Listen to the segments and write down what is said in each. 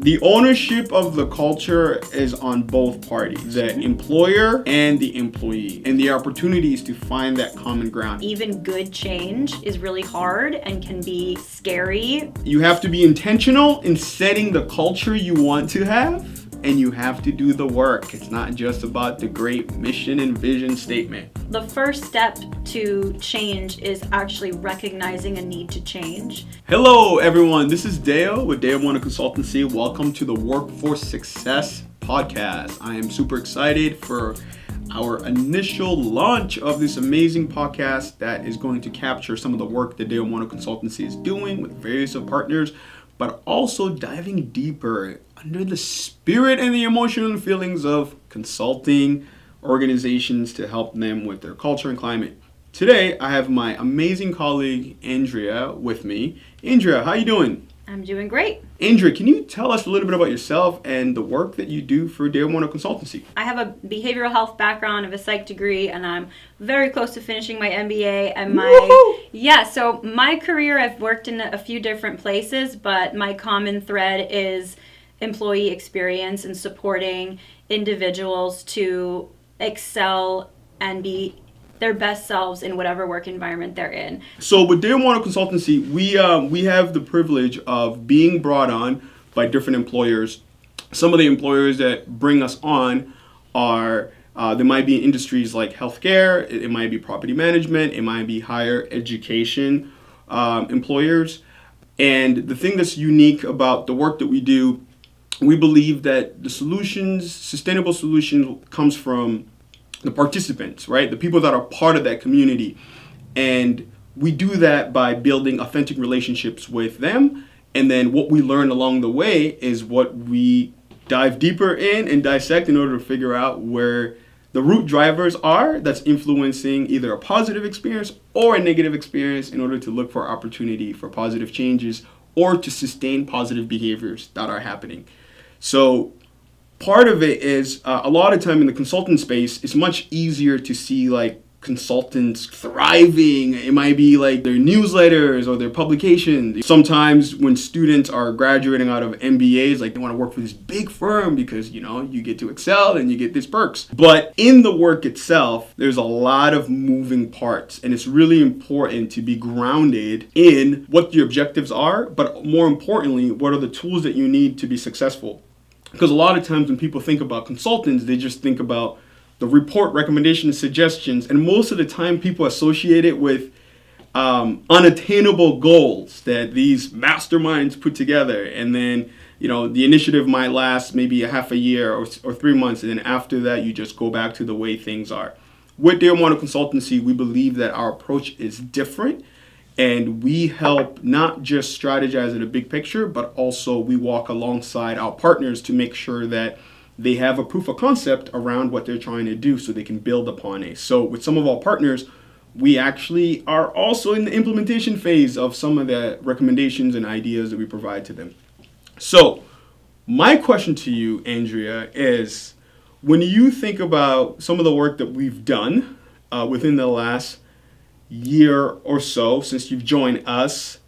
The ownership of the culture is on both parties, the employer and the employee, and the opportunity is to find that common ground. Even good change is really hard and can be scary. You have to be intentional in setting the culture you want to have, and you have to do the work. It's not just about the great mission and vision statement. The first step to change is actually recognizing a need to change. Hello, everyone. This is Deo with Mwano Consultancy. Welcome to the Workforce Success Podcast. I am super excited for our initial launch of this amazing podcast that is going to capture some of the work that Mwano Consultancy is doing with various partners, but also diving deeper under the spirit and the emotional feelings of consulting organizations to help them with their culture and climate. Today, I have my amazing colleague, Andrea, with me. Andrea, how you doing? I'm doing great. Andrea, can you tell us a little bit about yourself and the work that you do for Mwano Consultancy? I have a behavioral health background, of a psych degree, and I'm very close to finishing my MBA. And so my career, I've worked in a few different places, but my common thread is employee experience and supporting individuals to excel and be their best selves in whatever work environment they're in. So with Mwano Consultancy, we have the privilege of being brought on by different employers. Some of the employers that bring us on are they might be in industries like healthcare, it might be property management, it might be higher education employers. And the thing that's unique about the work that we do, we believe that the solutions, sustainable solution, comes from the participants, right? The people that are part of that community. And we do that by building authentic relationships with them. And then what we learn along the way is what we dive deeper in and dissect in order to figure out where the root drivers are that's influencing either a positive experience or a negative experience in order to look for opportunity for positive changes or to sustain positive behaviors that are happening. So part of it is a lot of time in the consultant space, it's much easier to see like consultants thriving. It might be like their newsletters or their publications. Sometimes when students are graduating out of MBAs, like they want to work for this big firm because, you know, you get to excel and you get these perks. But in the work itself, there's a lot of moving parts, and it's really important to be grounded in what your objectives are, but more importantly, what are the tools that you need to be successful. Because a lot of times when people think about consultants, they just think about the report, recommendations, suggestions, and most of the time people associate it with unattainable goals that these masterminds put together. And then, you know, the initiative might last maybe a half a year or 3 months, and then after that, you just go back to the way things are. With Mwano Consultancy, we believe that our approach is different. And we help not just strategize in a big picture, but also we walk alongside our partners to make sure that they have a proof of concept around what they're trying to do so they can build upon it. So with some of our partners, we actually are also in the implementation phase of some of the recommendations and ideas that we provide to them. So my question to you, Andrea, is when you think about some of the work that we've done within the last year or so since you've joined us,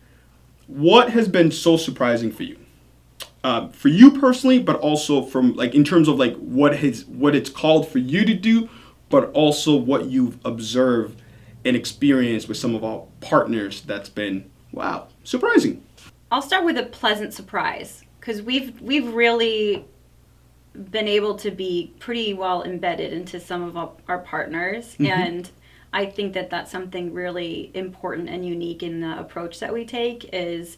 what has been so surprising for you? For you personally, but also from like in terms of like what it's called for you to do, but also what you've observed and experienced with some of our partners that's been, wow, surprising. I'll start with a pleasant surprise because we've really been able to be pretty well embedded into some of our partners. Mm-hmm. And I think that that's something really important and unique in the approach that we take is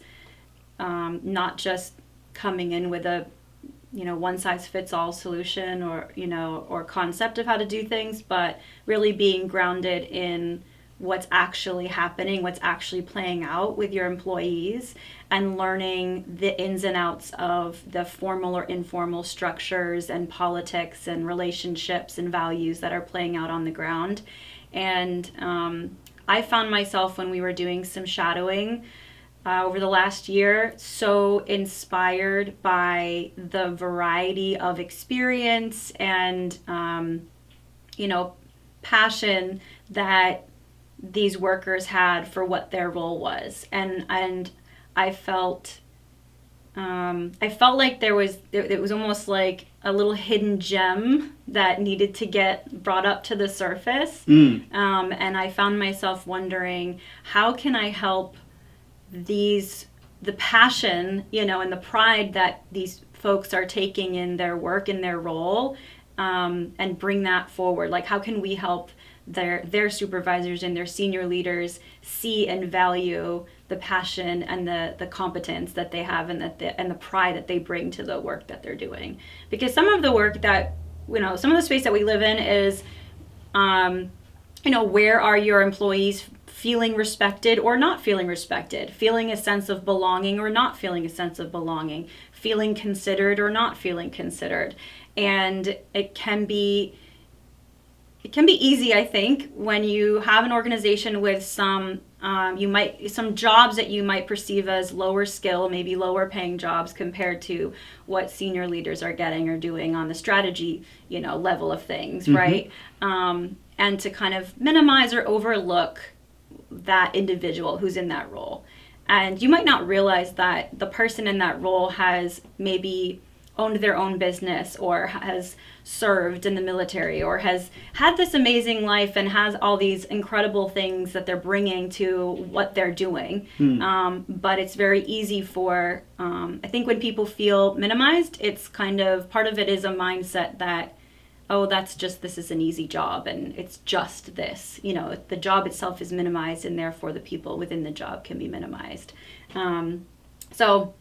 not just coming in with a, you know, one size fits all solution or, you know, or concept of how to do things, but really being grounded in what's actually happening, what's actually playing out with your employees, and learning the ins and outs of the formal or informal structures and politics and relationships and values that are playing out on the ground. And I found myself when we were doing some shadowing over the last year so inspired by the variety of experience and passion that these workers had for what their role was, and I felt I felt like it was almost like a little hidden gem that needed to get brought up to the surface. And I found myself wondering, how can I help the passion, and the pride that these folks are taking in their work, in their role, and bring that forward? Like, how can we help their supervisors and their senior leaders see and value the passion and the competence that they have, and the pride that they bring to the work that they're doing? Because some of the work that, some of the space that we live in is, where are your employees feeling respected or not feeling respected, feeling a sense of belonging or not feeling a sense of belonging, feeling considered or not feeling considered. And it can be easy, I think, when you have an organization with some jobs that you might perceive as lower skill, maybe lower paying jobs compared to what senior leaders are getting or doing on the strategy, level of things, right? And to kind of minimize or overlook that individual who's in that role. And you might not realize that the person in that role has maybe owned their own business, or has served in the military, or has had this amazing life and has all these incredible things that they're bringing to what they're doing. But it's very easy for, I think when people feel minimized, it's kind of, part of it is a mindset that, oh, this is an easy job, and it's just this. The job itself is minimized, and therefore the people within the job can be minimized. So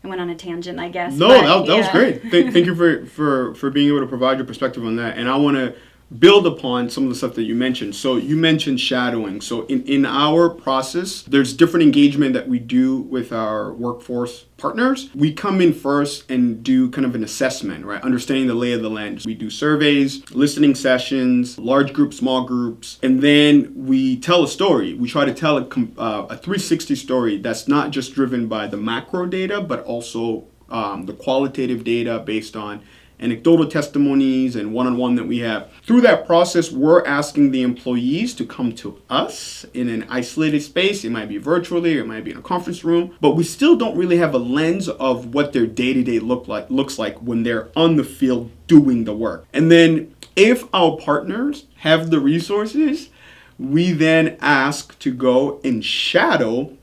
I went on a tangent, I guess. No, that was great. Thank you for being able to provide your perspective on that. And I want to build upon some of the stuff that you mentioned. So you mentioned shadowing. So in our process, there's different engagement that we do with our workforce partners. We come in first and do kind of an assessment, right? Understanding the lay of the land. We do surveys, listening sessions, large groups, small groups, and then we tell a story. We try to tell a 360 story that's not just driven by the macro data, but also the qualitative data based on anecdotal testimonies and one-on-one that we have. Through that process, we're asking the employees to come to us in an isolated space. It might be virtually, or it might be in a conference room, but we still don't really have a lens of what their day-to-day looks like when they're on the field doing the work. And then if our partners have the resources, we then ask to go and shadow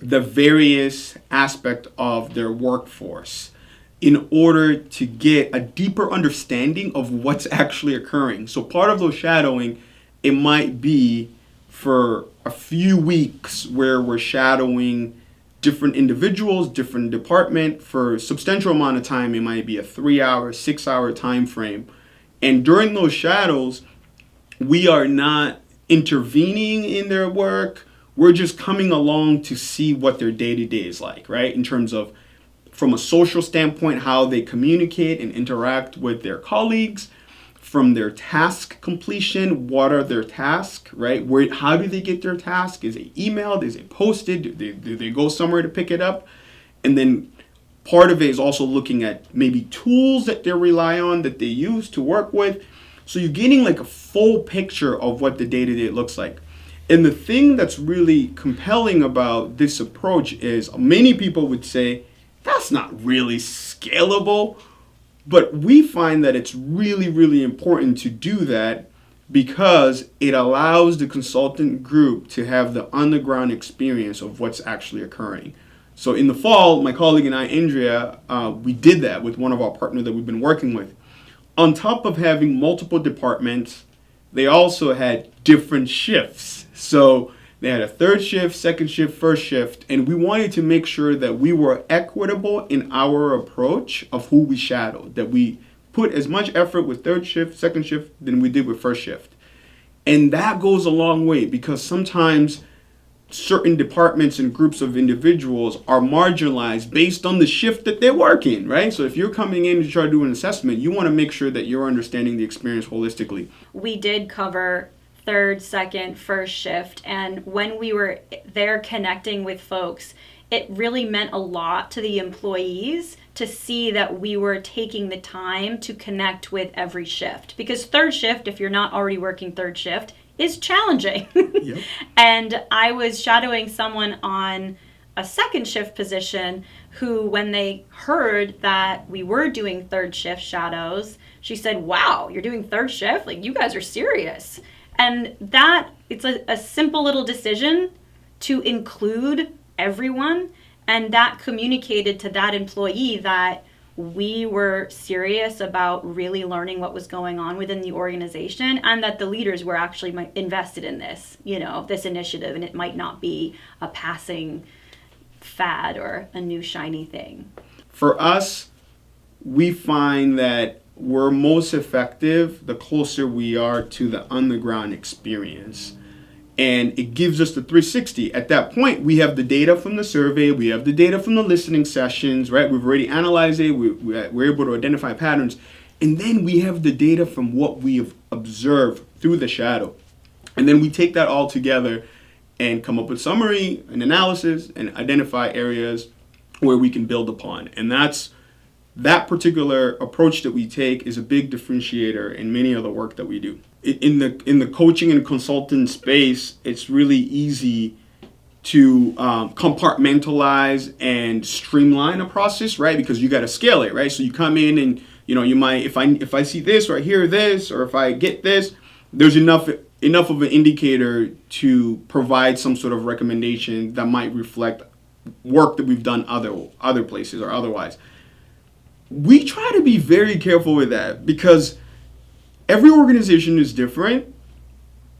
the various aspect of their workforce in order to get a deeper understanding of what's actually occurring. So part of those shadowing, it might be for a few weeks where we're shadowing different individuals, different department. For a substantial amount of time, it might be a 3-hour, 6-hour time frame. And during those shadows, we are not intervening in their work. We're just coming along to see what their day-to-day is like, right? In terms of, from a social standpoint, how they communicate and interact with their colleagues, from their task completion, what are their tasks, right? How do they get their task? Is it emailed? Is it posted? Do they go somewhere to pick it up? And then part of it is also looking at maybe tools that they rely on, that they use to work with. So you're getting like a full picture of what the day-to-day looks like. And the thing that's really compelling about this approach is many people would say, that's not really scalable. But we find that it's really, really important to do that because it allows the consultant group to have the on-the-ground experience of what's actually occurring. So in the fall, my colleague and I, Andrea, we did that with one of our partners that we've been working with. On top of having multiple departments, they also had different shifts. So they had a third shift, second shift, first shift, and we wanted to make sure that we were equitable in our approach of who we shadowed, that we put as much effort with third shift, second shift than we did with first shift. And that goes a long way because sometimes certain departments and groups of individuals are marginalized based on the shift that they're working, right? So if you're coming in to try to do an assessment, you want to make sure that you're understanding the experience holistically. We did cover third, second, first shift. And when we were there connecting with folks, it really meant a lot to the employees to see that we were taking the time to connect with every shift. Because third shift, if you're not already working third shift, is challenging. Yep. And I was shadowing someone on a second shift position who, when they heard that we were doing third shift shadows, she said, "Wow, you're doing third shift? Like, you guys are serious." And that, it's a simple little decision to include everyone, and that communicated to that employee that we were serious about really learning what was going on within the organization, and that the leaders were actually invested in this, this initiative, and it might not be a passing fad or a new shiny thing. For us, we find that we're most effective the closer we are to the on-the-ground experience. And it gives us the 360. At that point, we have the data from the survey, we have the data from the listening sessions, right? We've already analyzed it, we're able to identify patterns. And then we have the data from what we have observed through the shadow. And then we take that all together and come up with summary and analysis and identify areas where we can build upon. And that particular approach that we take is a big differentiator in many of the work that we do. In the coaching and consultant space, it's really easy to compartmentalize and streamline a process, right? Because you got to scale it, right? So you come in and you might, if I see this or I hear this or if I get this, there's enough of an indicator to provide some sort of recommendation that might reflect work that we've done other places or otherwise. We try to be very careful with that because every organization is different,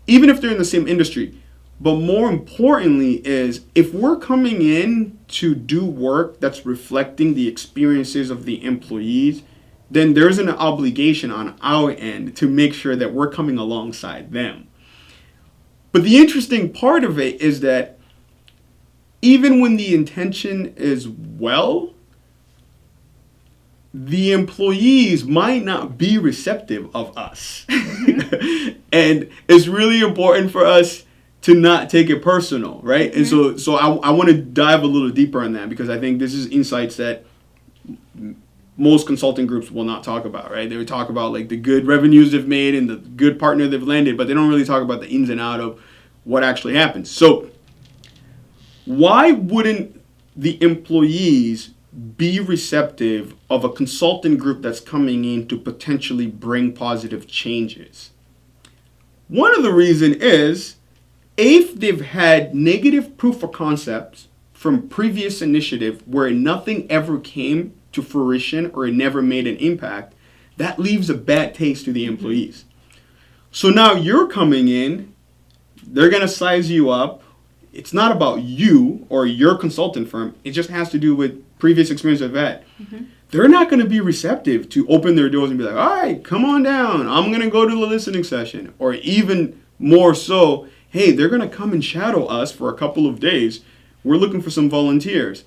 even if they're in the same industry. But more importantly is if we're coming in to do work that's reflecting the experiences of the employees, then there's an obligation on our end to make sure that we're coming alongside them. But the interesting part of it is that even when the intention is well, the employees might not be receptive of us. And it's really important for us to not take it personal, right? And so I want to dive a little deeper on that because I think this is insights that most consulting groups will not talk about, right? They would talk about like the good revenues they've made and the good partner they've landed, but they don't really talk about the ins and outs of what actually happens. So why wouldn't the employees be receptive of a consultant group that's coming in to potentially bring positive changes? One of the reasons is if they've had negative proof of concepts from previous initiative where nothing ever came to fruition or it never made an impact, that leaves a bad taste to the employees. So now you're coming in, they're going to size you up. It's not about you or your consultant firm. It just has to do with previous experience they've had. They're not going to be receptive to open their doors and be like, all right, come on down. I'm going to go to the listening session. Or even more so, hey, they're going to come and shadow us for a couple of days. We're looking for some volunteers.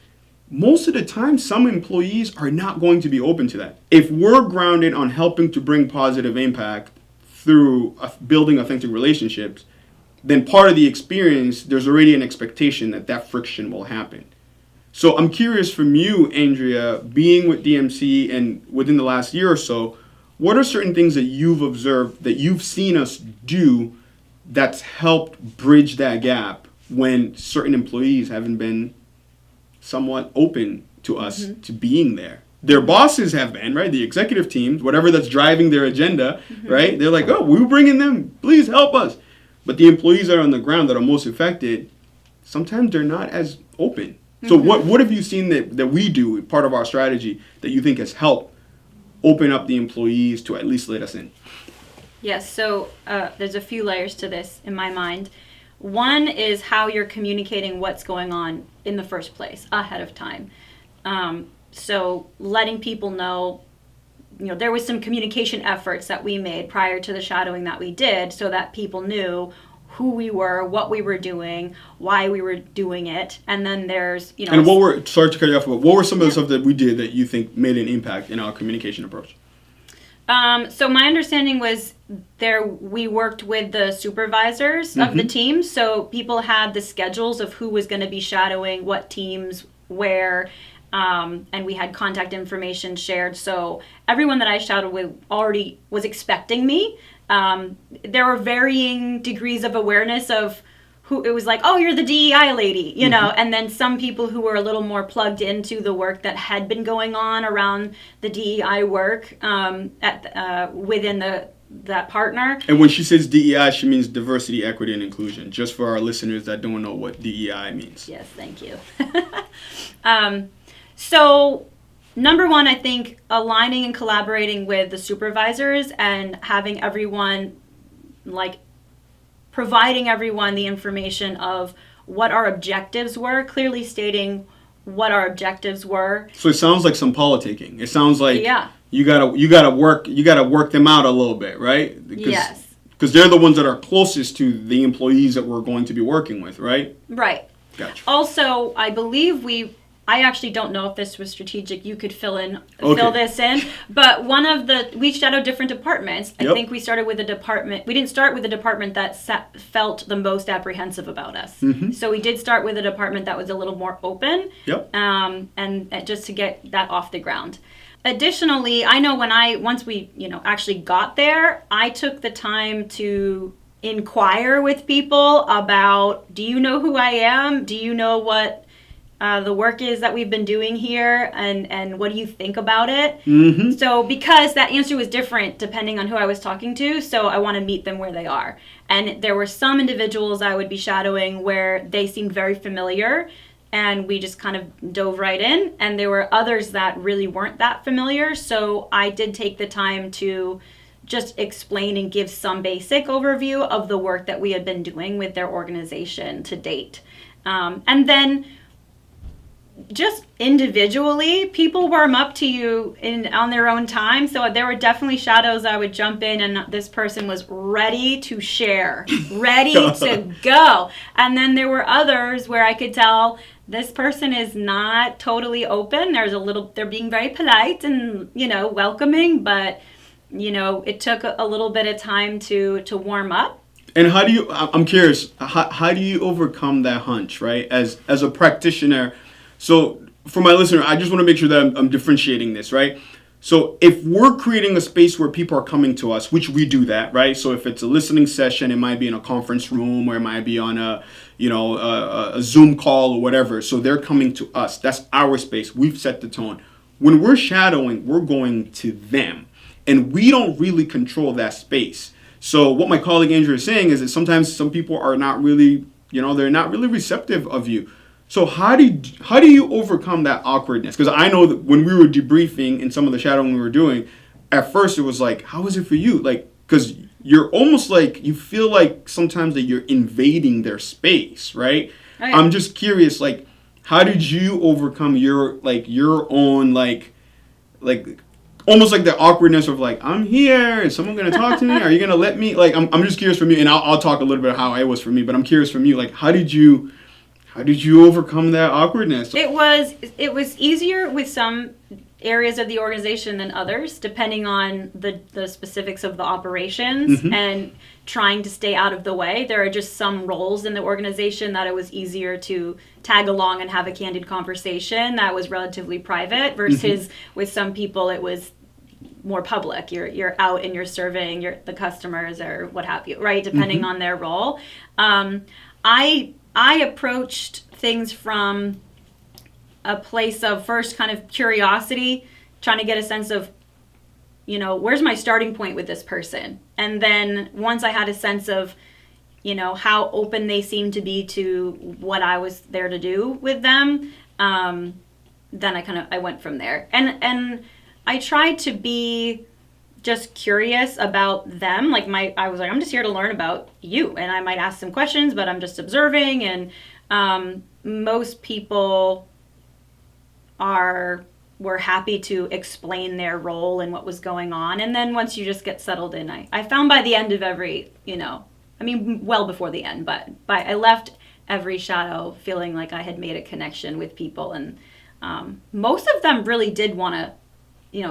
Most of the time, some employees are not going to be open to that. If we're grounded on helping to bring positive impact through building authentic relationships, then part of the experience, there's already an expectation that friction will happen. So I'm curious from you, Andrea, being with DMC and within the last year or so, what are certain things that you've observed, that you've seen us do that's helped bridge that gap when certain employees haven't been somewhat open to us to being there? Their bosses have been, right? The executive teams, whatever that's driving their agenda, right? They're like, oh, we're bringing them, please help us. But the employees that are on the ground that are most affected, sometimes they're not as open. So what have you seen that we do, part of our strategy, that you think has helped open up the employees to at least let us in? Yes, so there's a few layers to this in my mind. One is how you're communicating what's going on in the first place, ahead of time. So letting people know, there was some communication efforts that we made prior to the shadowing that we did so that people knew who we were, what we were doing, why we were doing it. And then there's, And sorry to cut you off, but what were some of the stuff that we did that you think made an impact in our communication approach? So my understanding was we worked with the supervisors of the team. So people had the schedules of who was going to be shadowing, what teams, where, and we had contact information shared. So everyone that I shadowed with already was expecting me. There were varying degrees of awareness of who it was like, oh, you're the DEI lady, you know, and then some people who were a little more plugged into the work that had been going on around the DEI work within that partner. And when she says DEI, she means diversity, equity, and inclusion, just for our listeners that don't know what DEI means. Yes, thank you. So number one, I think aligning and collaborating with the supervisors and having everyone, like, providing everyone the information of what our objectives were, clearly stating what our objectives were. So it sounds like some politicking. It sounds like Yeah. you gotta work them out a little bit, right? Yes. Because they're the ones that are closest to the employees that we're going to be working with, right? Right. Gotcha. Also, I believe I actually don't know if this was strategic. You could fill this in. But we shadowed different departments. I think we started with a department. We didn't start with the department that felt the most apprehensive about us. So we did start with a department that was a little more open. And just to get that off the ground. Additionally, I know once we actually got there, I took the time to inquire with people about, do you know who I am? Do you know what the work is that we've been doing here, and what do you think about it? So because that answer was different depending on who I was talking to, so I want to meet them where they are. And there were some individuals I would be shadowing where they seemed very familiar, and we just kind of dove right in. And there were others that really weren't that familiar, so I did take the time to just explain and give some basic overview of the work that we had been doing with their organization to date. And then just individually, people warm up to you on their own time. So there were definitely shadows I would jump in, and this person was ready to share, ready to go. And then there were others where I could tell this person is not totally open. They're being very polite and, welcoming, but, it took a little bit of time to warm up. And I'm curious, how do you overcome that hunch, right? As a practitioner. So for my listener, I just want to make sure that I'm differentiating this, right? So if we're creating a space where people are coming to us, which we do that, right? So if it's a listening session, it might be in a conference room, or it might be on a Zoom call or whatever. So they're coming to us. That's our space. We've set the tone. When we're shadowing, we're going to them, and we don't really control that space. So what my colleague Andrew is saying is that sometimes some people are not really, they're not really receptive of you. So how do you overcome that awkwardness? Because I know that when we were debriefing in some of the shadowing we were doing, at first it was like, how was it for you? Like, because you're almost like, you feel like sometimes that you're invading their space, right? Oh, yeah. I'm just curious, like, how did you overcome your own, like almost like the awkwardness of like, I'm here, is someone going to talk to me? Are you going to let me? Like, I'm just curious from you, and I'll talk a little bit how it was for me, but I'm curious from you, like, how did you overcome that awkwardness? It was easier with some areas of the organization than others, depending on the specifics of the operations and trying to stay out of the way. There are just some roles in the organization that it was easier to tag along and have a candid conversation that was relatively private versus with some people it was more public. You're out and you're serving the customers or what have you, right? Depending on their role. I approached things from a place of first kind of curiosity, trying to get a sense of, where's my starting point with this person? And then once I had a sense of, how open they seemed to be to what I was there to do with them, then I went from there. And I tried to be just curious about them. I was like, I'm just here to learn about you, and I might ask some questions, but I'm just observing. And most people were happy to explain their role and what was going on. And then once you just get settled in, I found by the end of every, well before the end, but I left every shadow feeling like I had made a connection with people. And most of them really did want to,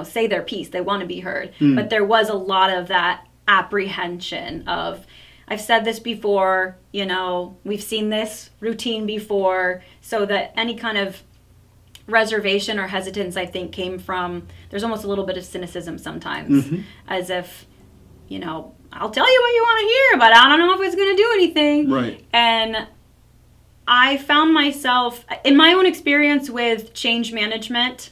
say their piece. They want to be heard. But there was a lot of that apprehension of, I've said this before, we've seen this routine before, so that any kind of reservation or hesitance, I think, came from, there's almost a little bit of cynicism sometimes, as if, I'll tell you what you want to hear, but I don't know if it's going to do anything. Right. And I found myself, in my own experience with change management,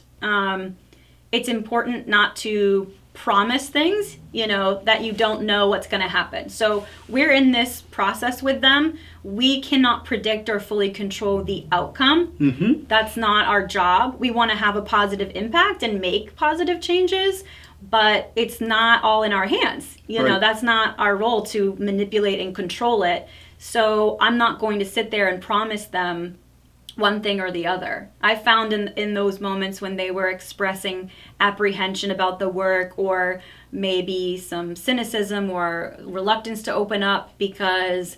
it's important not to promise things, that you don't know what's going to happen. So we're in this process with them. We cannot predict or fully control the outcome. Mm-hmm. That's not our job. We want to have a positive impact and make positive changes, but it's not all in our hands. Right. That's not our role to manipulate and control it. So I'm not going to sit there and promise them one thing or the other. I found in those moments when they were expressing apprehension about the work, or maybe some cynicism or reluctance to open up because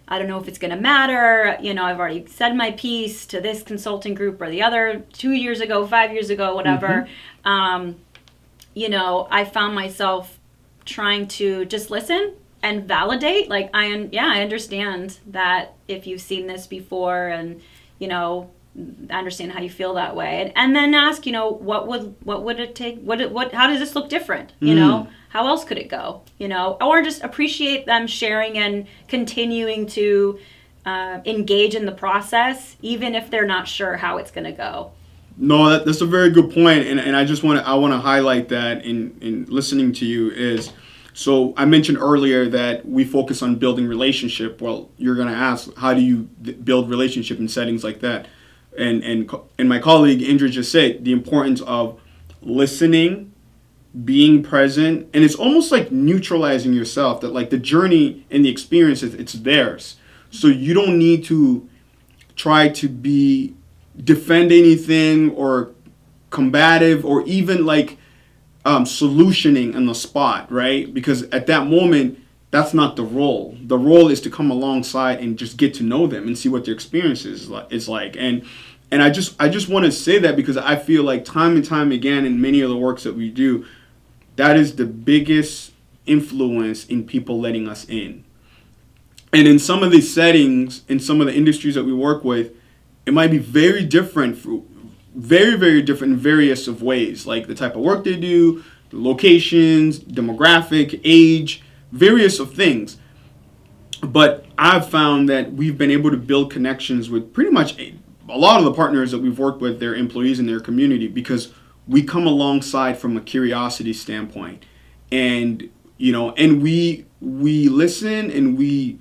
I don't know if it's going to matter. I've already said my piece to this consulting group or the other 2 years ago, 5 years ago, whatever. Mm-hmm. I found myself trying to just listen and validate. Like, I understand that if you've seen this before, and I understand how you feel that way, and then ask, what would it take? How does this look different? How else could it go? Or just appreciate them sharing and continuing to engage in the process, even if they're not sure how it's going to go. No, that's a very good point, and I want to highlight that in listening to you is. So I mentioned earlier that we focus on building relationship. Well, you're going to ask, how do you build relationship in settings like that? And my colleague Indra just said the importance of listening, being present, and it's almost like neutralizing yourself. That like the journey and the experience, it's theirs. So you don't need to try to defend anything or combative or even like solutioning on the spot, right? Because at that moment, that's not the role. The role is to come alongside and just get to know them and see what their experience is like. And I just want to say that because I feel like time and time again in many of the works that we do, that is the biggest influence in people letting us in. And in some of these settings, in some of the industries that we work with, it might be very different very, very different in various of ways, like the type of work they do, the locations, demographic, age, various of things. But I've found that we've been able to build connections with pretty much a lot of the partners that we've worked with, their employees in their community, because we come alongside from a curiosity standpoint. And, and we listen and we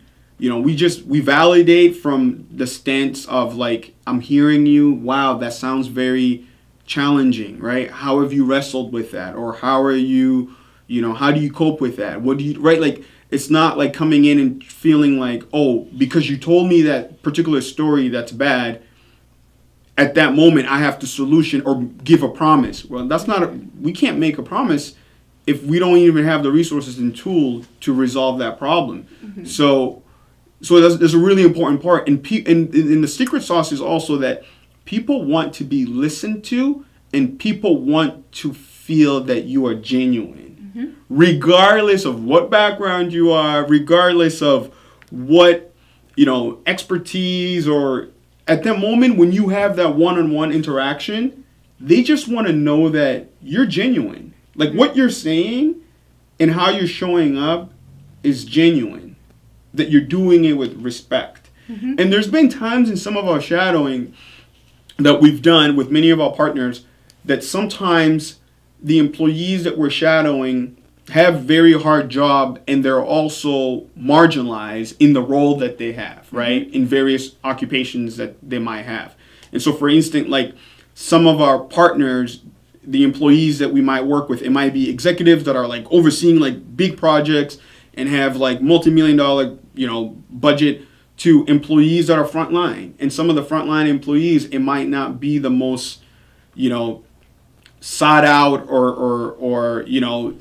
validate from the stance of like, I'm hearing you. Wow, that sounds very challenging, right? How have you wrestled with that? Or how are you, how do you cope with that? What do you, right? Like, it's not like coming in and feeling like, oh, because you told me that particular story that's bad, at that moment I have to solution or give a promise. Well, we can't make a promise if we don't even have the resources and tools to resolve that problem. Mm-hmm. So that's a really important part. And the secret sauce is also that people want to be listened to and people want to feel that you are genuine. Mm-hmm. Regardless of what background you are, regardless of what, expertise, or at that moment when you have that one-on-one interaction, they just want to know that you're genuine. Like what you're saying and how you're showing up is genuine. That you're doing it with respect. Mm-hmm. And there's been times in some of our shadowing that we've done with many of our partners that sometimes the employees that we're shadowing have very hard job and they're also marginalized in the role that they have, right? Mm-hmm. In various occupations that they might have. And so for instance, like some of our partners, the employees that we might work with, it might be executives that are like overseeing like big projects and have like multi-million-dollar, budget, to employees that are frontline. And some of the frontline employees, it might not be the most, sought out or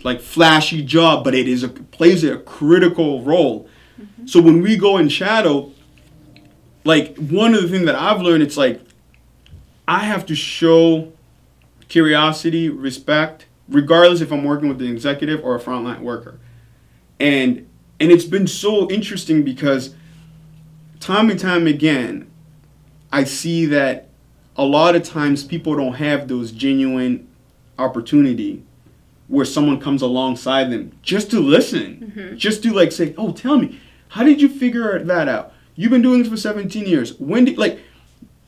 like flashy job, but it plays a critical role. Mm-hmm. So when we go in shadow, like one of the things that I've learned, it's like I have to show curiosity, respect, regardless if I'm working with an executive or a frontline worker. And it's been so interesting because time and time again, I see that a lot of times people don't have those genuine opportunity where someone comes alongside them just to listen, just to like say, oh, tell me, how did you figure that out? You've been doing this for 17 years. When did, like,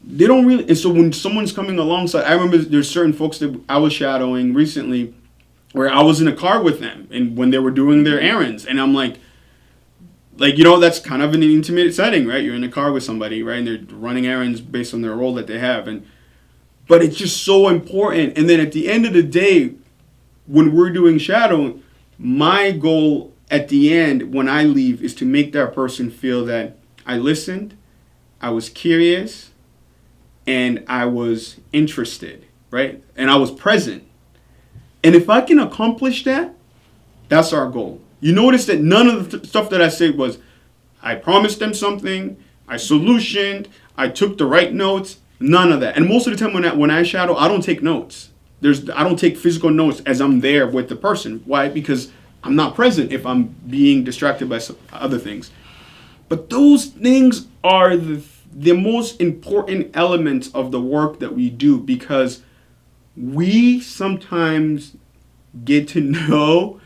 they don't really, and so when someone's coming alongside, I remember there's certain folks that I was shadowing recently where I was in a car with them and when they were doing their errands, and I'm like, you know, that's kind of an intimate setting, right? You're in a car with somebody, right? And they're running errands based on their role that they have. But it's just so important. And then at the end of the day, when we're doing shadowing, my goal at the end when I leave is to make that person feel that I listened, I was curious, and I was interested, right? And I was present. And if I can accomplish that, that's our goal. You notice that none of the stuff that I said was, I promised them something, I solutioned, I took the right notes, none of that. And most of the time when I shadow, I don't take notes. I don't take physical notes as I'm there with the person. Why? Because I'm not present if I'm being distracted by some other things. But those things are the most important elements of the work that we do, because we sometimes get to know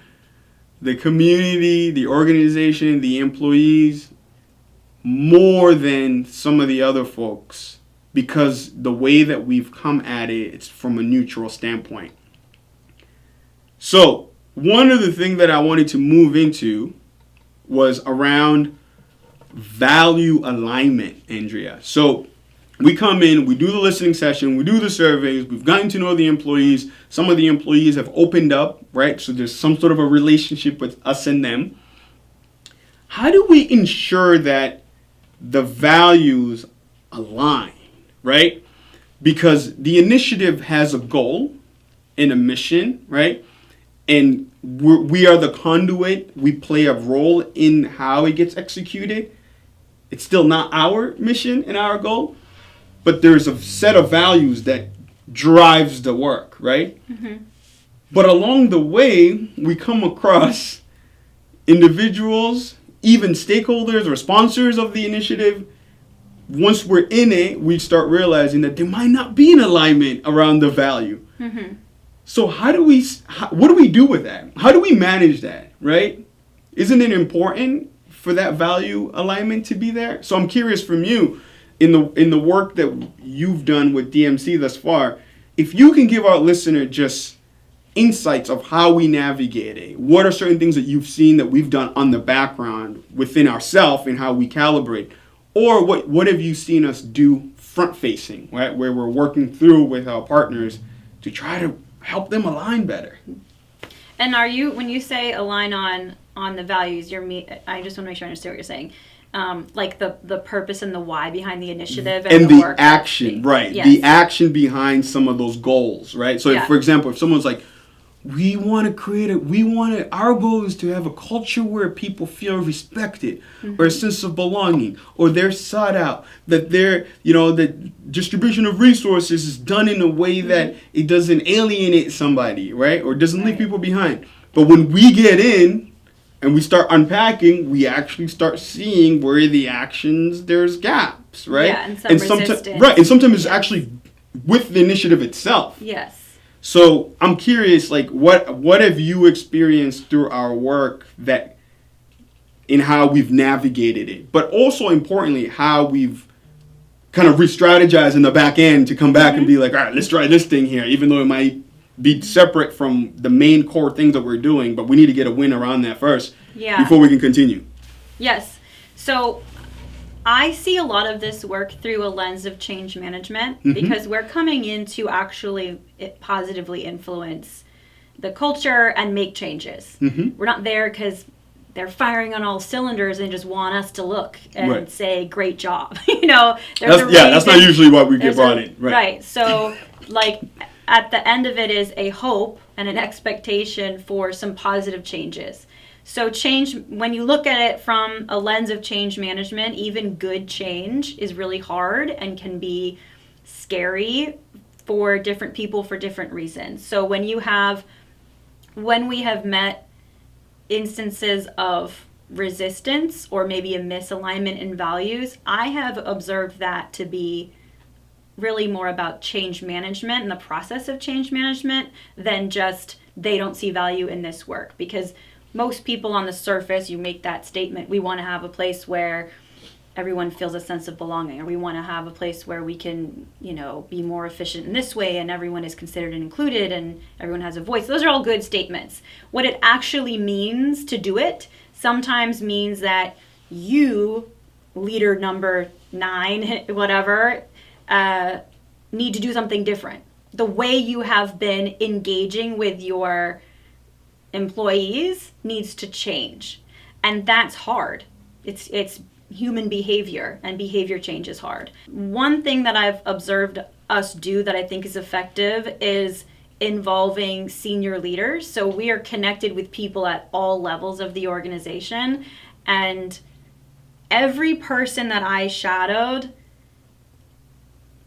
the community, the organization, the employees more than some of the other folks, because the way that we've come at it, it's from a neutral standpoint. So one of the things that I wanted to move into was around value alignment, Andrea. So we come in, we do the listening session, we do the surveys, we've gotten to know the employees. Some of the employees have opened up, right? So there's some sort of a relationship with us and them. How do we ensure that the values align, right? Because the initiative has a goal and a mission, right? And we are the conduit. We play a role in how it gets executed. It's still not our mission and our goal, but there's a set of values that drives the work, right? But along the way, we come across individuals, even stakeholders or sponsors of the initiative. Once we're in it, we start realizing that there might not be an alignment around the value. So what do we do with that? How do we manage that, right? Isn't it important for that value alignment to be there? So I'm curious from you, in the work that you've done with DMC thus far, if you can give our listener just insights of how we navigate it. What are certain things that you've seen that we've done on the background within ourselves and how we calibrate? Or what have you seen us do front-facing, right, where we're working through with our partners to try to help them align better? And are you, when you say align on the values, I just want to make sure I understand what you're saying. Like the purpose and the why behind the initiative and the work action, right? Yes. The action behind some of those goals, right? So, if, for example, if someone's like, our goal is to have a culture where people feel respected, or a sense of belonging, or they're sought out, that the distribution of resources is done in a way that it doesn't alienate somebody, right? Or doesn't leave people behind. But when we get in and we start unpacking, we actually start seeing where the actions, there's gaps, right? Yeah, and some resistance. Right, and sometimes it's actually with the initiative itself. Yes. So I'm curious, like, what have you experienced through our work that, in how we've navigated it, but also importantly, how we've kind of re-strategized in the back end to come back and be like, all right, let's try this thing here, even though it might be separate from the main core things that we're doing, but we need to get a win around that first before we can continue. Yes. So I see a lot of this work through a lens of change management, because we're coming in to actually positively influence the culture and make changes. We're not there because they're firing on all cylinders and just want us to look and say, great job. That's not usually why we get brought in. Right. So, like, at the end of it is a hope and an expectation for some positive changes. So change, when you look at it from a lens of change management, even good change is really hard and can be scary for different people for different reasons. So when we have met instances of resistance or maybe a misalignment in values, I have observed that to be really more about change management and the process of change management than just they don't see value in this work. Because most people on the surface, you make that statement, we want to have a place where everyone feels a sense of belonging, or we want to have a place where we can, be more efficient in this way, and everyone is considered and included, and everyone has a voice. Those are all good statements. What it actually means to do it sometimes means that you, leader number 9, whatever, need to do something different. The way you have been engaging with your employees needs to change. And that's hard. It's human behavior, and behavior change is hard. One thing that I've observed us do that I think is effective is involving senior leaders. So we are connected with people at all levels of the organization, and every person that I shadowed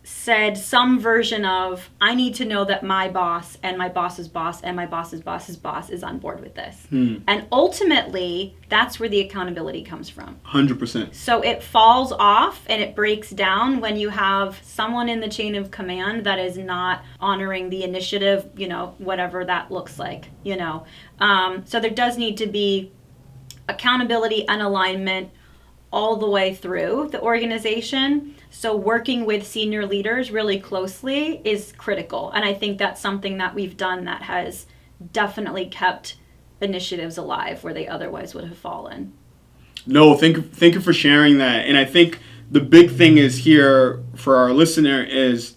said some version of, I need to know that my boss and my boss's boss and my boss's boss's boss is on board with this. And ultimately, that's where the accountability comes from. 100%. So it falls off and it breaks down when you have someone in the chain of command that is not honoring the initiative, whatever that looks like, So there does need to be accountability and alignment all the way through the organization. So working with senior leaders really closely is critical. And I think that's something that we've done that has definitely kept initiatives alive where they otherwise would have fallen. No, thank you for sharing that. And I think the big thing is here for our listener is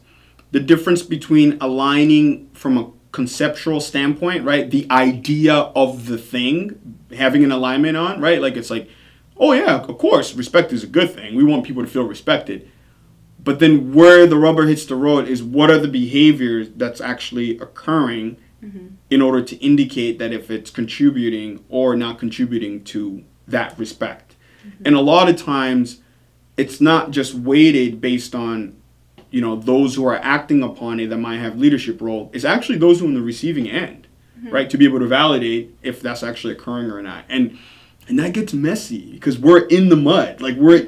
the difference between aligning from a conceptual standpoint, right? The idea of the thing, having an alignment on, right? It's like, oh yeah, of course, respect is a good thing. We want people to feel respected. But then where the rubber hits the road is what are the behaviors that's actually occurring in order to indicate that if it's contributing or not contributing to that respect. And a lot of times it's not just weighted based on, those who are acting upon it that might have leadership role. It's actually those who are on the receiving end, right? To be able to validate if that's actually occurring or not. And that gets messy because we're in the mud. We're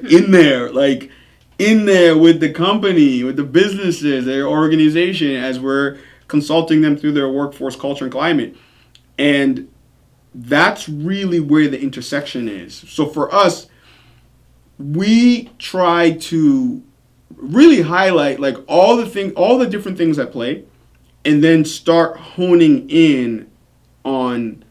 in there with the company, with the businesses, their organization, as we're consulting them through their workforce culture and climate. And that's really where the intersection is. So for us, we try to really highlight all the different things at play, and then start honing in on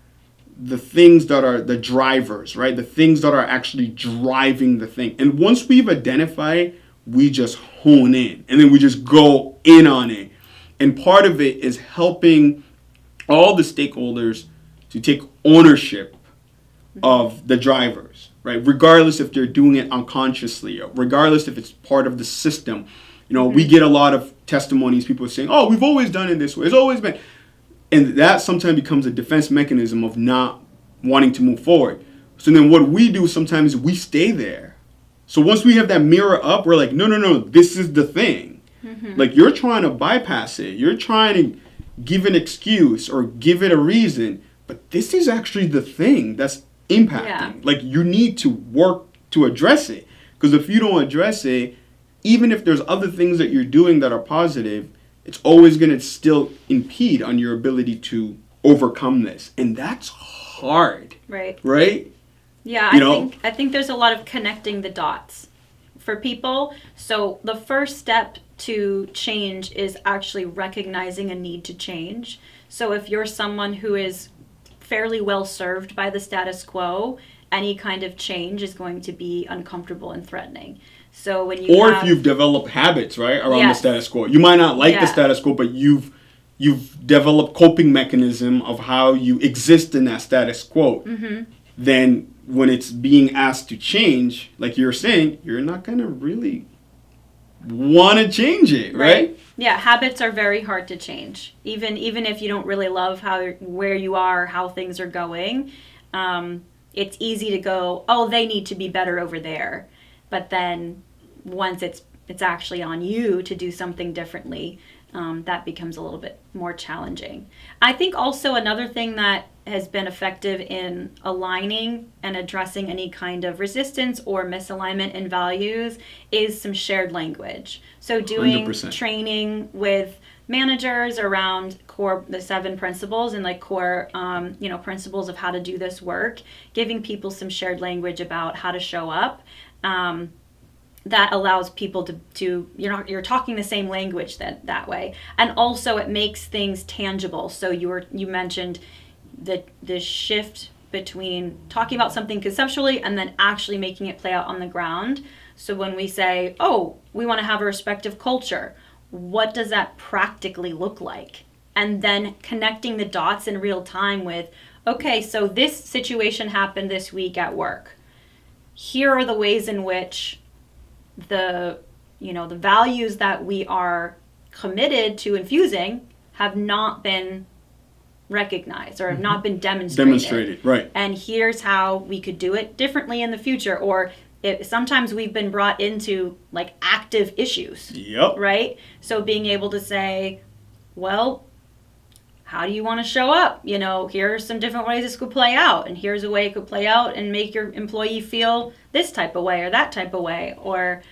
the things that are the drivers, right? The things that are actually driving the thing. And once we've identified, we just hone in, and then we just go in on it. And part of it is helping all the stakeholders to take ownership of the drivers, right? Regardless if they're doing it unconsciously, or regardless if it's part of the system. We get a lot of testimonies, people saying, oh, we've always done it this way. It's always been. And that sometimes becomes a defense mechanism of not wanting to move forward. So then what we do sometimes is we stay there. So once we have that mirror up, we're like, no, this is the thing. You're trying to bypass it. You're trying to give an excuse or give it a reason. But this is actually the thing that's impacting. Yeah. You need to work to address it. Because if you don't address it, even if there's other things that you're doing that are positive, it's always going to still impede on your ability to overcome this. And that's hard. Right? Yeah, I think there's a lot of connecting the dots for people. So the first step to change is actually recognizing a need to change. So if you're someone who is fairly well served by the status quo, any kind of change is going to be uncomfortable and threatening. So when you if you've developed habits, right, around the status quo. You might not like the status quo, but you've developed coping mechanism of how you exist in that status quo. Then when it's being asked to change, like you're saying, you're not going to really want to change it, right? Yeah, habits are very hard to change. Even if you don't really love where you are, how things are going, it's easy to go, oh, they need to be better over there. But then once it's actually on you to do something differently, that becomes a little bit more challenging. I think also another thing that has been effective in aligning and addressing any kind of resistance or misalignment in values is some shared language. So doing 100%. Training with managers around the 7 principles and like core, principles of how to do this work, giving people some shared language about how to show up. That allows people to you're talking the same language that way, and also it makes things tangible. So you mentioned the shift between talking about something conceptually and then actually making it play out on the ground. So when we say, oh, we want to have a respective culture, what does that practically look like? And then connecting the dots in real time with, okay, so this situation happened this week at work. Here are the ways in which the values that we are committed to infusing have not been recognized or have not been demonstrated. Right. And here's how we could do it differently in the future. Or sometimes we've been brought into like active issues. Yep. Right? So being able to say, well, how do you want to show up? Here are some different ways this could play out, and here's a way it could play out and make your employee feel this type of way or that type of way. Or,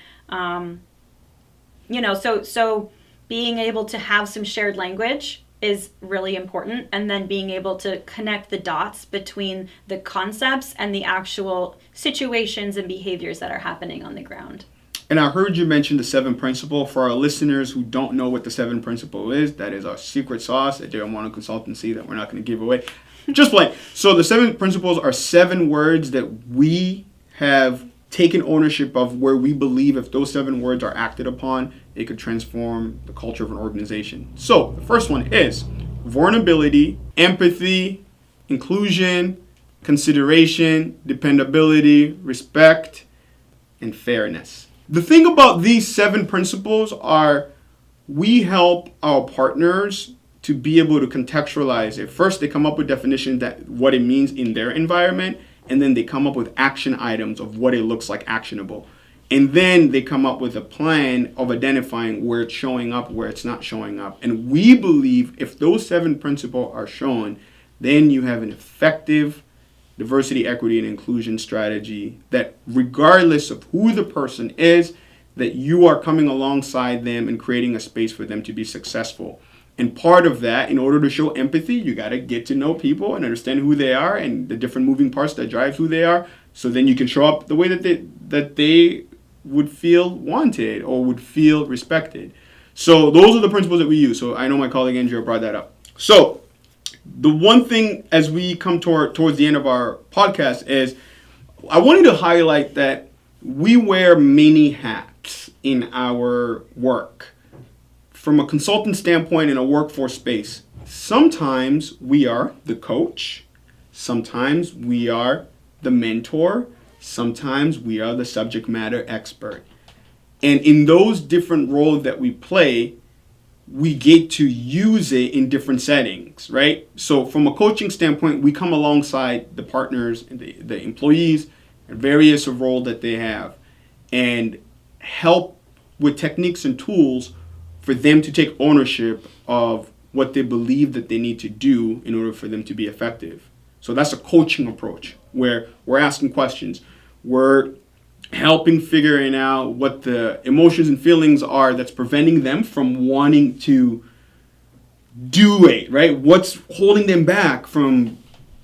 so being able to have some shared language is really important, and then being able to connect the dots between the concepts and the actual situations and behaviors that are happening on the ground. And I heard you mention the 7 principle. For our listeners who don't know what the 7 principle is, that is our secret sauce at Mwano Consultancy that we're not going to give away. Just play. So the 7 principles are 7 words that we have taken ownership of, where we believe if those 7 words are acted upon, it could transform the culture of an organization. So the first one is vulnerability, empathy, inclusion, consideration, dependability, respect, and fairness. The thing about these 7 principles are we help our partners to be able to contextualize it. First, they come up with definitions that what it means in their environment, and then they come up with action items of what it looks like actionable. And then they come up with a plan of identifying where it's showing up, where it's not showing up. And we believe if those 7 principles are shown, then you have an effective diversity, equity, and inclusion strategy that regardless of who the person is, that you are coming alongside them and creating a space for them to be successful. And part of that, in order to show empathy, you got to get to know people and understand who they are and the different moving parts that drive who they are. So then you can show up the way that they would feel wanted or would feel respected. So those are the principles that we use. So I know my colleague Andrea brought that up. So the one thing as we come towards the end of our podcast is I wanted to highlight that we wear many hats in our work. From a consultant standpoint in a workforce space, sometimes we are the coach, sometimes we are the mentor, sometimes we are the subject matter expert. And in those different roles that we play, we get to use it in different settings, right? So from a coaching standpoint, we come alongside the partners and the employees and various roles that they have and help with techniques and tools for them to take ownership of what they believe that they need to do in order for them to be effective. So that's a coaching approach where we're asking questions. We're helping figuring out what the emotions and feelings are that's preventing them from wanting to do it, right? What's holding them back from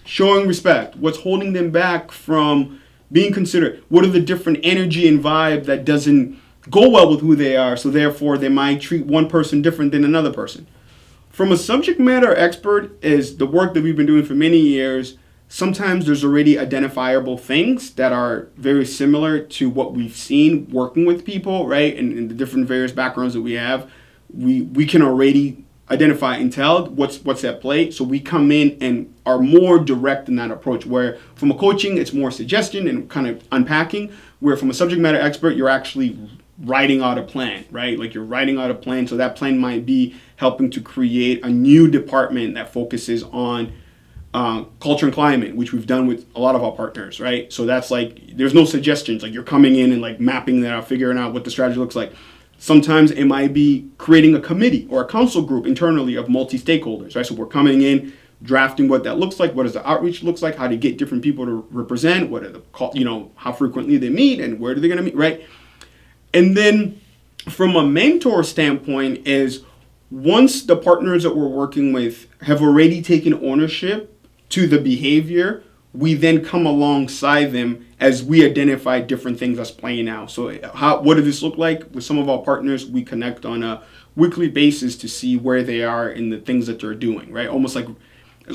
showing respect? What's holding them back from being considerate? What are the different energy and vibe that doesn't go well with who they are, so therefore they might treat one person different than another person? From a subject matter expert is the work that we've been doing for many years. Sometimes there's already identifiable things that are very similar to what we've seen working with people, right? And the different various backgrounds that we have, we can already identify and tell what's at play. So we come in and are more direct in that approach, where from a coaching, it's more suggestion and kind of unpacking, where from a subject matter expert, you're actually writing out a plan, right? Like you're writing out a plan. So that plan might be helping to create a new department that focuses on culture and climate, which we've done with a lot of our partners, right? So that's like, there's no suggestions. Like you're coming in and like mapping that out, figuring out what the strategy looks like. Sometimes it might be creating a committee or a council group internally of multi-stakeholders, right? So we're coming in, drafting what that looks like, what does the outreach looks like, how to get different people to represent, what are the, how frequently they meet and where are they going to meet, right? And then from a mentor standpoint is once the partners that we're working with have already taken ownership to the behavior, we then come alongside them as we identify different things that's playing out. So what does this look like? With some of our partners, we connect on a weekly basis to see where they are in the things that they're doing, right? It's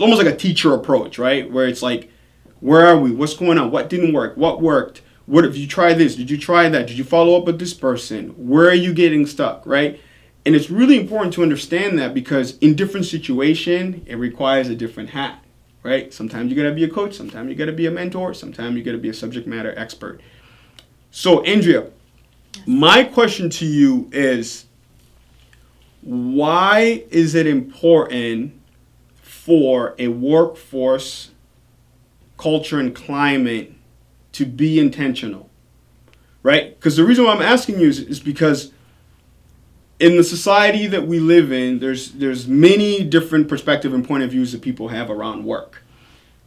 almost like a teacher approach, right? Where it's like, where are we? What's going on? What didn't work? What worked? What if you try this? Did you try that? Did you follow up with this person? Where are you getting stuck, right? And it's really important to understand that because in different situation, it requires a different hat, right? Sometimes you gotta be a coach, sometimes you gotta be a mentor, sometimes you gotta be a subject matter expert. So Andrea, my question to you is, why is it important for a workforce culture and climate to be intentional, right? Because the reason why I'm asking you is because in the society that we live in, there's many different perspectives and point of views that people have around work.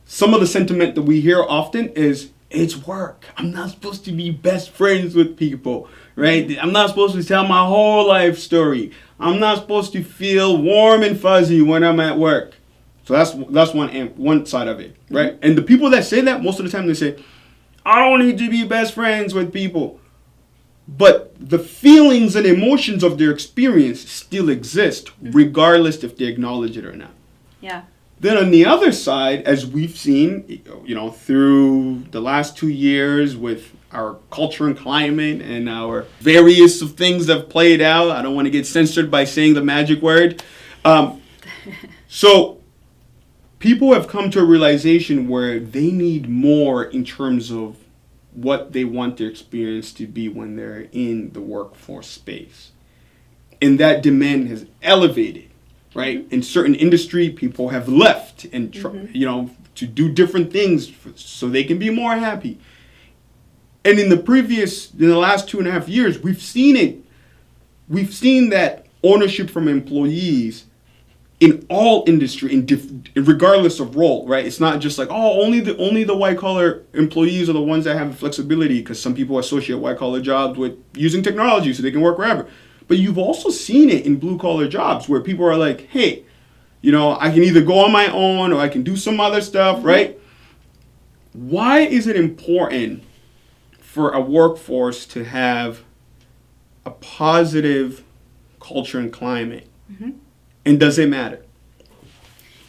Some of the sentiment that we hear often is, it's work. I'm not supposed to be best friends with people, right? I'm not supposed to tell my whole life story. I'm not supposed to feel warm and fuzzy when I'm at work. So that's one side of it, right? And the people that say that, most of the time they say, I don't need to be best friends with people. But the feelings and emotions of their experience still exist, regardless if they acknowledge it or not. Yeah. Then on the other side, as we've seen, through the last 2 years with our culture and climate and our various of things that have played out, I don't want to get censored by saying the magic word. So people have come to a realization where they need more in terms of what they want their experience to be when they're in the workforce space. And that demand has elevated, right? In certain industry, people have left and, to do different things so they can be more happy. And in the last 2.5 years, we've seen it. We've seen that ownership from employees in all industry, regardless of role, right? It's not just like, only the white collar employees are the ones that have flexibility, because some people associate white collar jobs with using technology so they can work wherever. But you've also seen it in blue collar jobs where people are like, hey, I can either go on my own or I can do some other stuff, right? Why is it important for a workforce to have a positive culture and climate? And does it matter?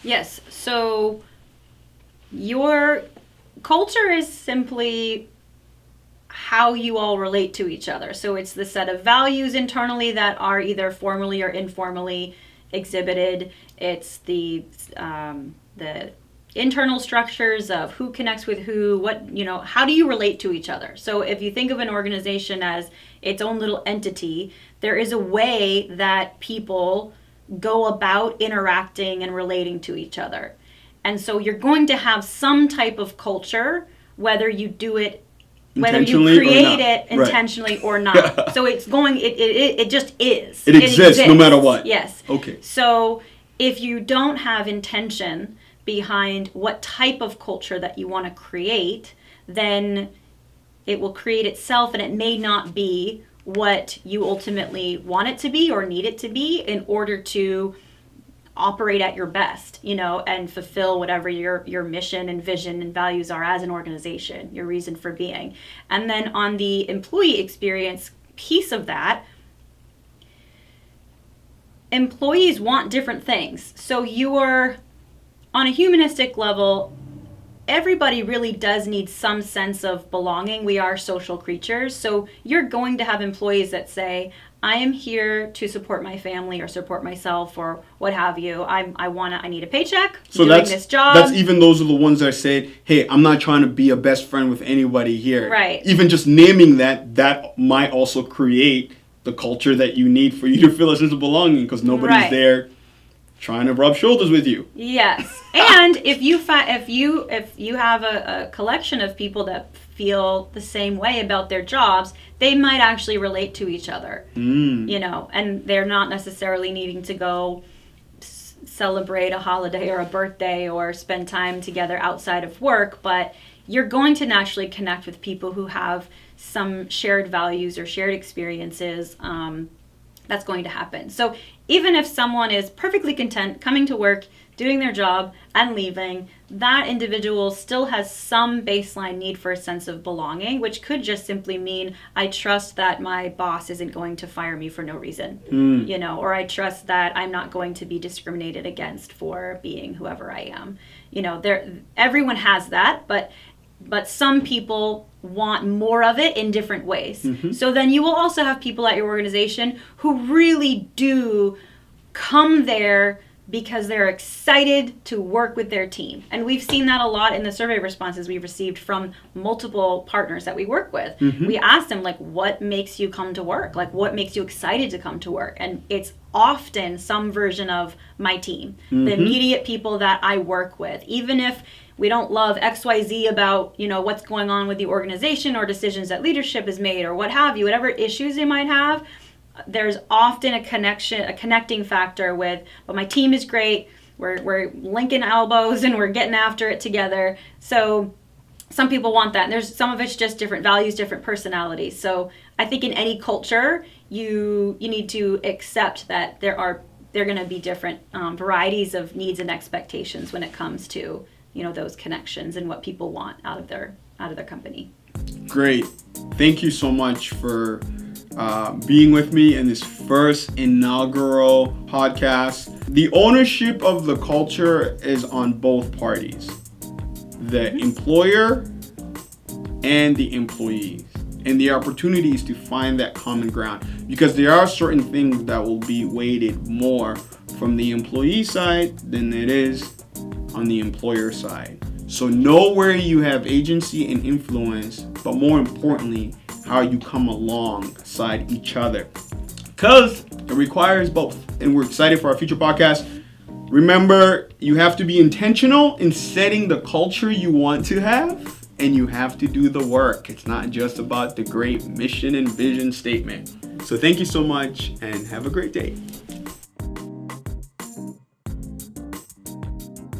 Yes. So your culture is simply how you all relate to each other. So it's the set of values internally that are either formally or informally exhibited. It's the internal structures of who connects with who, how do you relate to each other? So if you think of an organization as its own little entity, there is a way that people go about interacting and relating to each other. And so you're going to have some type of culture, whether you do it, whether you create it intentionally or not. So it's it just is. It exists no matter what. Yes. Okay. So if you don't have intention behind what type of culture that you want to create, then it will create itself, and it may not be what you ultimately want it to be or need it to be in order to operate at your best, and fulfill whatever your mission and vision and values are as an organization, your reason for being. And then on the employee experience piece of that, employees want different things. So you're on a humanistic level, everybody really does need some sense of belonging. We are social creatures. So you're going to have employees that say, I am here to support my family or support myself or what have you. I need a paycheck. So doing this job. That's even those are the ones that say, hey, I'm not trying to be a best friend with anybody here. Right. Even just naming that might also create the culture that you need for you to feel a sense of belonging, because nobody's there trying to rub shoulders with you. Yes. And if you have a collection of people that feel the same way about their jobs, they might actually relate to each other. And they're not necessarily needing to go celebrate a holiday or a birthday or spend time together outside of work, but you're going to naturally connect with people who have some shared values or shared experiences that's going to happen. So even if someone is perfectly content coming to work, doing their job, and leaving, that individual still has some baseline need for a sense of belonging, which could just simply mean I trust that my boss isn't going to fire me for no reason, you know, or I trust that I'm not going to be discriminated against for being whoever I am. You know, everyone has that, but some people want more of it in different ways. So then you will also have people at your organization who really do come there because they're excited to work with their team. And we've seen that a lot in the survey responses we've received from multiple partners that we work with. We asked them, like, what makes you come to work? Like, what makes you excited to come to work? And it's often some version of my team, the immediate people that I work with. Even if we don't love XYZ about, you know, what's going on with the organization or decisions that leadership has made or what have you, whatever issues they might have, there's often a connecting factor with, but my team is great, we're linking elbows and we're getting after it together. So some people want that, and there's some of it's just different values, different personalities. So I think in any culture, you need to accept that there are going to be different varieties of needs and expectations when it comes to, you know, those connections and what people want out of their company. Great. Thank you so much for being with me in this first inaugural podcast. The ownership of the culture is on both parties, the employer and the employees, and the opportunities to find that common ground, because there are certain things that will be weighted more from the employee side than it is on the employer side. So know where you have agency and influence, but more importantly, how you come alongside each other, because it requires both. And we're excited for our future podcast. Remember, you have to be intentional in setting the culture you want to have, and you have to do the work. It's not just about the great mission and vision statement. So thank you so much, and have a great day.